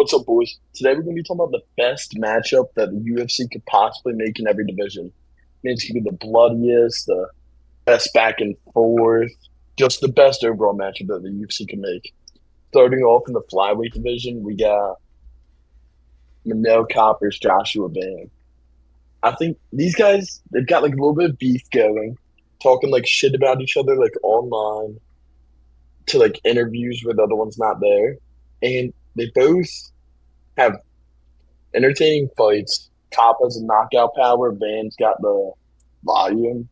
What's up, boys? Today we're going to be talking about the best matchup that the UFC could possibly make in every division. I mean, it's going to be the bloodiest, the best back and forth, just the best overall matchup that the UFC can make. Starting off in the flyweight division, we got Manel Copper's Joshua Van. I think these guys, they've got like a little bit of beef going, talking like shit about each other, like online, to like interviews where the other one's not there. And they both have entertaining fights. Top has a knockout power. Van's got the volume.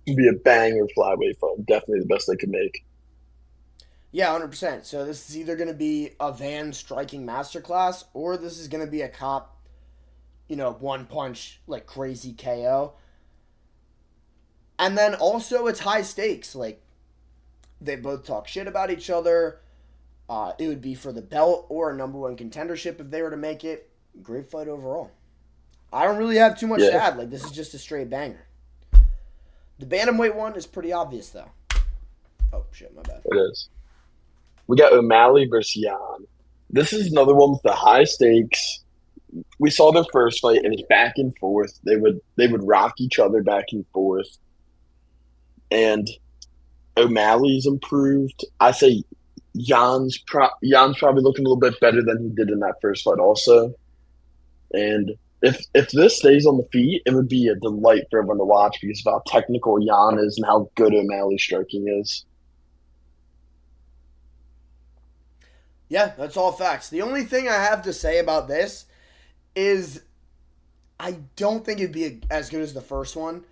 It'd be a banger flyweight fight. Definitely the best they could make. Yeah, 100%. So this is either going to be a Van striking masterclass or this is going to be a Cop, one punch, like crazy KO. And then also it's high stakes. Like they both talk shit about each other. It would be for the belt or a number one contendership if they were to make it. Great fight overall. I don't really have too much to Yeah, add. Like this is just a straight banger. The bantamweight one is pretty obvious though. Oh shit, my bad. it is. We got O'Malley versus Jan. This is another one with the high stakes. We saw their first fight and it's back and forth. They would rock each other back and forth. And O'Malley's improved. I say Jan's probably looking a little bit better than he did in that first fight also. And if this stays on the feet, it would be a delight for everyone to watch because of how technical Jan is and how good O'Malley's striking is. Yeah, that's all facts. The only thing I have to say about this is I don't think it'd be as good as the first one.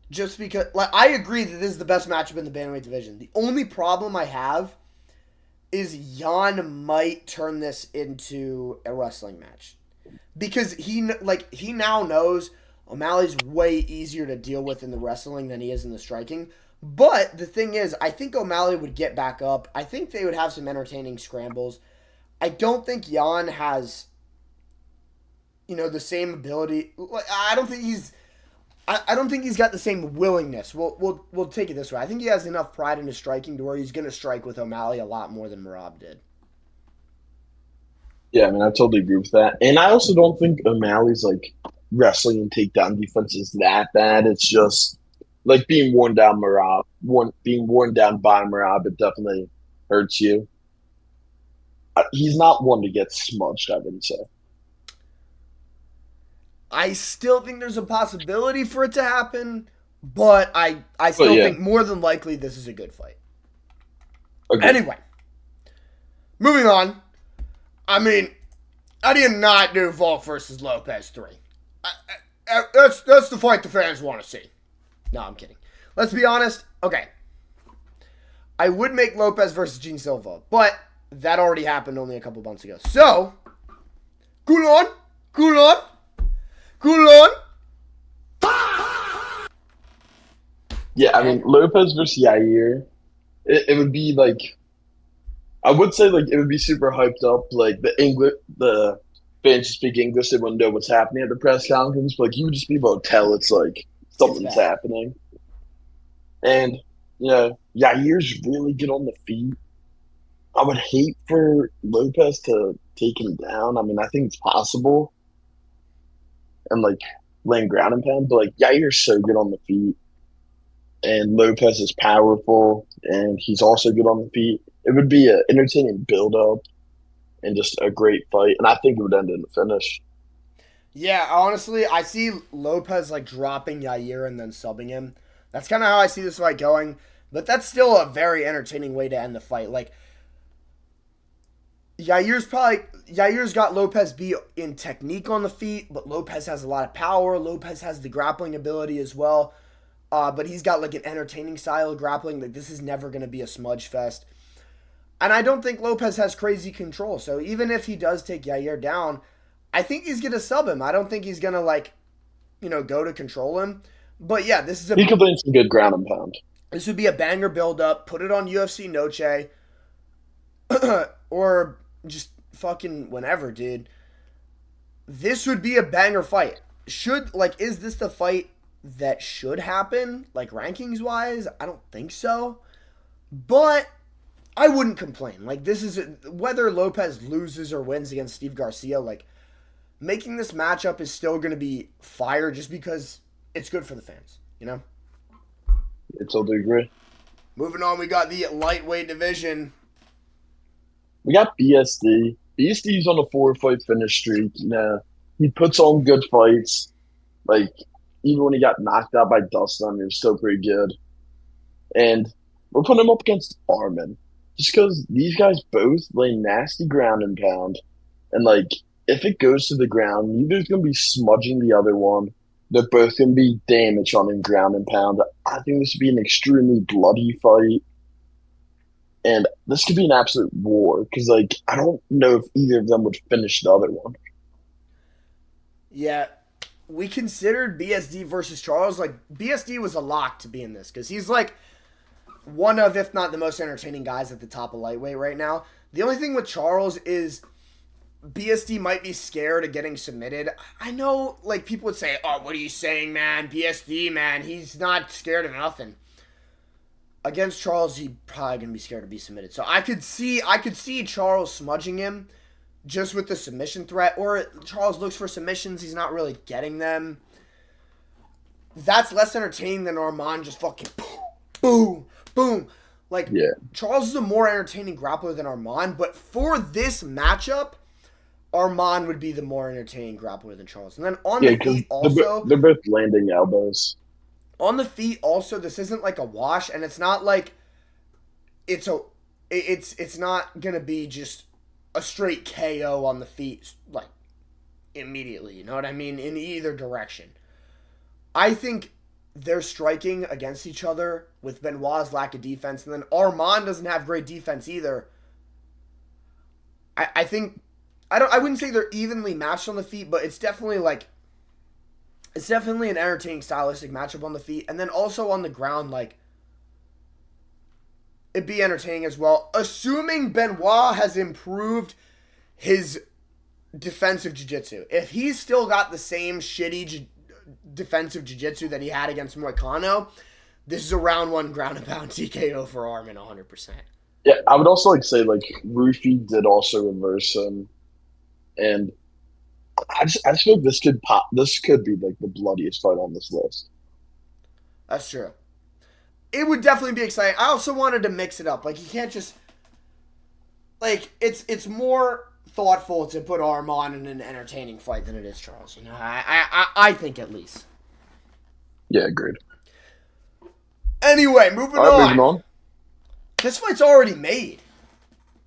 Just because, like, I agree that this is the best matchup in the bantamweight division. The only problem I have is Jan might turn this into a wrestling match because he now knows O'Malley's way easier to deal with in the wrestling than he is in the striking. But the thing is, I think O'Malley would get back up. I think they would have some entertaining scrambles. I don't think Jan has the same ability. I don't think he's. I don't think he's got the same willingness. We'll take it this way. I think he has enough pride in his striking to where he's going to strike with O'Malley a lot more than Marab did. Yeah, I mean, I totally agree with that. And I also don't think O'Malley's like wrestling and takedown defense is that bad. It's just like being worn down being worn down by Marab, it definitely hurts you. He's not one to get smudged, I would say. I still think there's a possibility for it to happen, but I But still yeah, think more than likely this is a good fight. agree. Anyway, moving on. I mean, I did not do Volk versus Lopez 3. That's the fight the fans want to see. No, I'm kidding. Let's be honest. Okay, I would make Lopez versus Gene Silva, but that already happened only a couple months ago. So, cool on, cool on, cool on. Yeah, I mean And Lopez versus Yair, it would be like I would say like it would be super hyped up. Like the fans who speak English, they wouldn't know what's happening at the press conference. But like you would just be able to tell it's like it's something's bad. happening. And Yair's really good on the feet. I would hate for Lopez to take him down. I mean, I think it's possible and like laying ground and pound, but like Yair's so good on the feet, and Lopez is powerful, and he's also good on the feet. It would be an entertaining build up and just a great fight, and I think it would end in the finish. Yeah, honestly, I see Lopez like dropping Yair and then subbing him. That's kind of how I see this fight going. But that's still a very entertaining way to end the fight. Like Yair's got Lopez beat in technique on the feet, but Lopez has a lot of power. Lopez has the grappling ability as well. But he's got like an entertaining style of grappling. Like this is never going to be a smudge fest. And I don't think Lopez has crazy control. So even if he does take Yair down, I think he's going to sub him. I don't think he's going to go to control him. But yeah, He could land some good ground and pound. this would be a banger build up. Put it on UFC Noche or just fucking whenever, dude. This would be a banger fight. Is this the fight that should happen like rankings wise? I don't think so. But I wouldn't complain. Like, this is whether Lopez loses or wins against Steve Garcia. Like, making this matchup is still going to be fire just because it's good for the fans. You know. I totally agree. Moving on, we got the lightweight division. We got BSD. BSD's on a 4-fight finish streak. He puts on good fights. Like, even when he got knocked out by Dustin, he was still pretty good. And we're putting him up against Arman. Just because these guys both lay nasty ground and pound. And, like, if it goes to the ground, neither's going to be smudging the other one. They're both going to be damage on him ground and pound. I think this would be an extremely bloody fight. And this could be an absolute war because, like, I don't know if either of them would finish the other one. Yeah, we considered BSD versus Charles. Like, BSD was a lock to be in this because he's, like, one of, if not the most entertaining guys at the top of lightweight right now. The only thing with Charles is BSD might be scared of getting submitted. I know, like, people would say, oh, what are you saying, man? BSD, man, he's not scared of nothing. Against Charles, he's probably going to be scared to be submitted. So I could see Charles smudging him just with the submission threat. Or Charles looks for submissions, he's not really getting them. That's less entertaining than Arman just fucking boom, boom. Like, yeah. Charles is a more entertaining grappler than Arman, but for this matchup, Arman would be the more entertaining grappler than Charles. And then on the feet also... They're both landing elbows. On the feet also, this isn't like a wash, and it's not like... It's not going to be just a straight KO on the feet, like, immediately. You know what I mean? In either direction. I think they're striking against each other with Benoit's lack of defense, and then Arman doesn't have great defense either. I think... I wouldn't say they're evenly matched on the feet, but it's definitely an entertaining stylistic matchup on the feet. And then also on the ground, like, it'd be entertaining as well. Assuming Benoit has improved his defensive jiu-jitsu. If he's still got the same shitty defensive jiu-jitsu that he had against Moicano, this is a round one ground and pound TKO for Arman 100%. Yeah, I would also like to say, like, Rufy did also reverse him. And I just feel like this could be like the bloodiest fight on this list. That's true. It would definitely be exciting. I also wanted to mix it up. Like, you can't just, like, it's more thoughtful to put Arman in an entertaining fight than it is Charles. You know, I think at least. Yeah, agreed. Anyway, moving on. This fight's already made,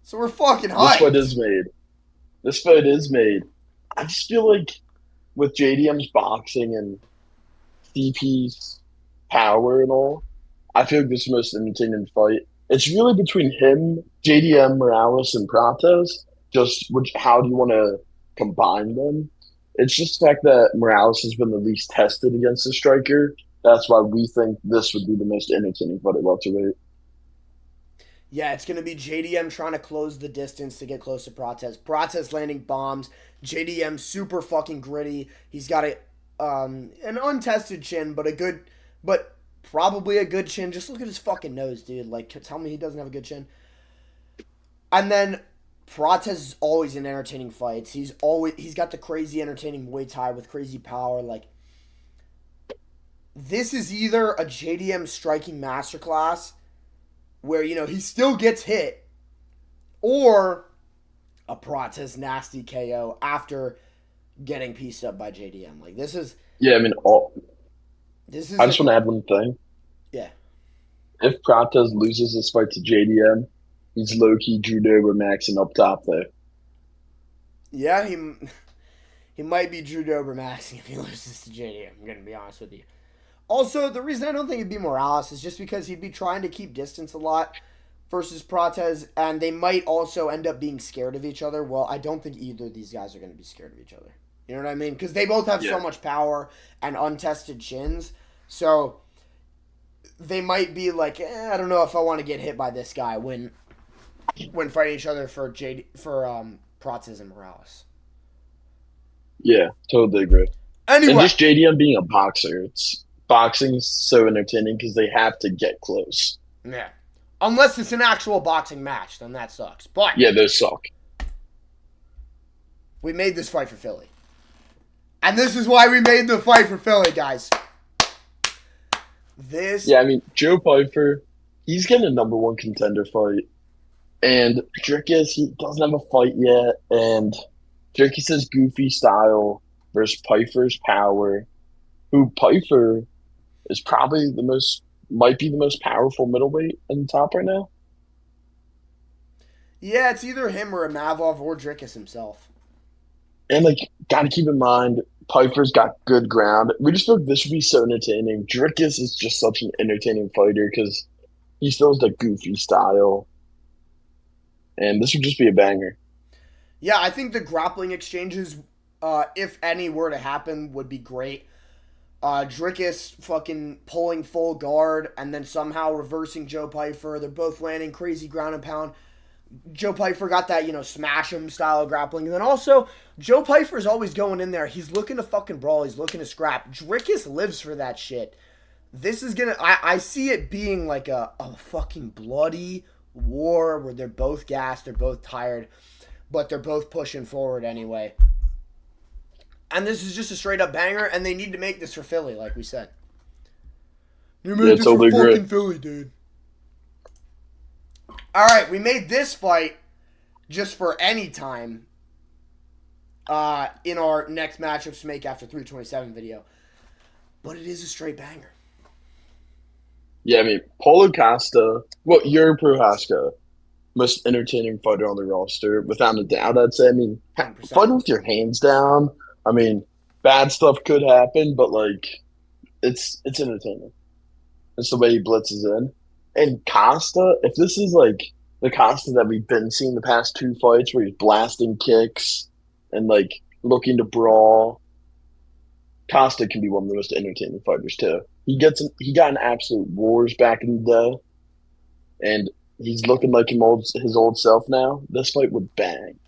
so we're fucking hyped. This fight is made. I just feel like with JDM's boxing and CP's power and all, I feel like this is the most entertaining fight. It's really between him, JDM, Morales, and Prates. How do you want to combine them? It's just the fact that Morales has been the least tested against the striker. That's why we think this would be the most entertaining fight at welterweight. Yeah, it's going to be JDM trying to close the distance to get close to Prates. Prates landing bombs. JDM super fucking gritty. He's got an untested chin, but probably a good chin. Just look at his fucking nose, dude. Like, tell me he doesn't have a good chin. And then Prates is always in entertaining fights. He's got the crazy entertaining Muay Thai with crazy power. Like, this is either a JDM striking masterclass where, you know, he still gets hit, or a Prates nasty KO after getting pieced up by JDM. Like, this is... Yeah, I mean, I just want to add one thing. Yeah. If Prates loses this fight to JDM, he's low-key Drew Dober maxing up top there. Yeah, he might be Drew Dober maxing if he loses to JDM, I'm going to be honest with you. Also, the reason I don't think it'd be Morales is just because he'd be trying to keep distance a lot versus Prates, and they might also end up being scared of each other. Well, I don't think either of these guys are going to be scared of each other. You know what I mean? Because they both have so much power and untested chins. So they might be like, I don't know if I want to get hit by this guy when fighting each other for Prates and Morales. Yeah, totally agree. Anyway. And just JDM being a boxer, boxing is so entertaining because they have to get close. Yeah. Unless it's an actual boxing match, then that sucks. But Yeah, those suck. we made this fight for Philly. And this is why we made the fight for Philly, guys. Yeah, I mean, Joe Pyfer, he's getting a number one contender fight. And Dricus, he doesn't have a fight yet. And Dricus' goofy style versus Pyfer's power, who Pyfer is probably might be the most powerful middleweight in the top right now. Yeah, it's either him or Imavov or Dricus himself. And, like, got to keep in mind, Piper's got good ground. We just feel like this would be so entertaining. Dricus is just such an entertaining fighter because he still has that goofy style. And this would just be a banger. Yeah, I think the grappling exchanges, if any were to happen, would be great. Dricus fucking pulling full guard and then somehow reversing Joe Pyfer. They're both landing crazy ground and pound. Joe Pyfer got that, smash him style of grappling. And then also, Joe Pyfer's always going in there. He's looking to fucking brawl. He's looking to scrap. Dricus lives for that shit. This is gonna... I see it being like a fucking bloody war where they're both gassed, they're both tired, but they're both pushing forward anyway. And this is just a straight up banger, and they need to make this for Philly, like we said. You made this totally for fucking agree. Philly, dude. Alright, we made this fight just for any time in our next matchups to make after 327 video. But it is a straight banger. Yeah, I mean, Paulo Costa, Yuri Prohaska, most entertaining fighter on the roster, without a doubt, I'd say. I mean, 100%. fighting with your hands down, I mean, bad stuff could happen, but, like, it's entertaining. It's the way he blitzes in. And Costa, if this is, like, the Costa that we've been seeing the past two fights where he's blasting kicks and, like, looking to brawl, Costa can be one of the most entertaining fighters, too. He got in absolute wars back in the day, and he's looking like his old self now. This fight would bang.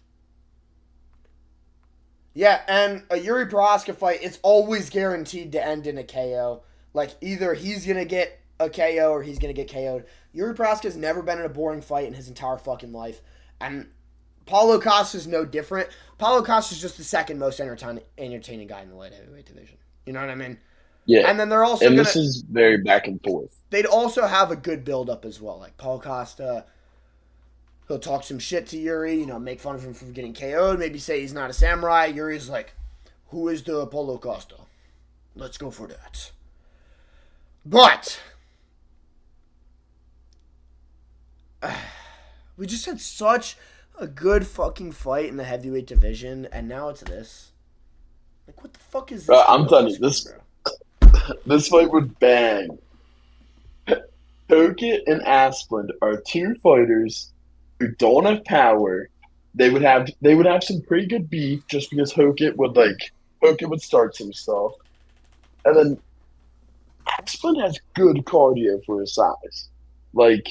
Yeah, and a Yuri Prohaska fight, it's always guaranteed to end in a KO. Like, either he's going to get a KO or he's going to get KO'd. Yuri Prohaska's never been in a boring fight in his entire fucking life. And Paulo Costa's no different. Paulo Costa's just the second most entertaining guy in the light heavyweight division. You know what I mean? Yeah. And then they're also and this is very back and forth. They'd also have a good build-up as well. Like, Paulo Costa, he'll talk some shit to Yuri, make fun of him for getting KO'd, maybe say he's not a samurai. Yuri's like, who is the Paulo Costa? Let's go for that. But we just had such a good fucking fight in the heavyweight division, and now it's this. Like, what the fuck is this? Bro, I'm telling you, this fight would bang. Hokit and Asplund are two fighters who don't have power. They would have some pretty good beef just because Hokit would start some stuff. And then Asplund has good cardio for his size. Like,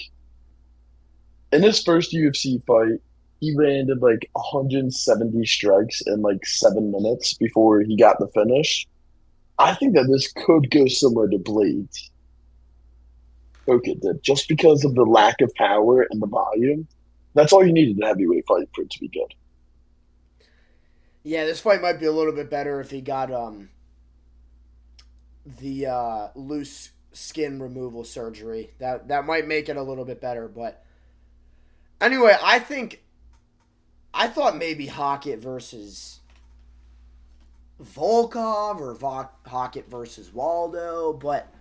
in his first UFC fight, he landed like 170 strikes in like 7 minutes before he got the finish. I think that this could go similar to Blades. Hokit did, just because of the lack of power and the volume. That's all you needed in a heavyweight fight for it to be good. Yeah, this fight might be a little bit better if he got the loose skin removal surgery. That might make it a little bit better, but anyway, I thought maybe Hokit versus Volkov or Hokit versus Waldo, but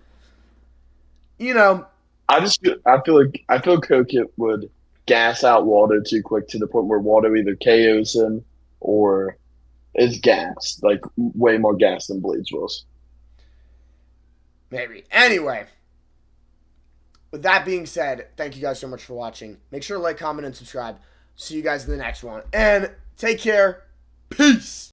I feel like Hokit would gas out Waldo too quick to the point where Waldo either KOs him or is gassed, like way more gas than Blades was. Maybe. Anyway, with that being said, thank you guys so much for watching. Make sure to like, comment, and subscribe. See you guys in the next one. And take care. Peace.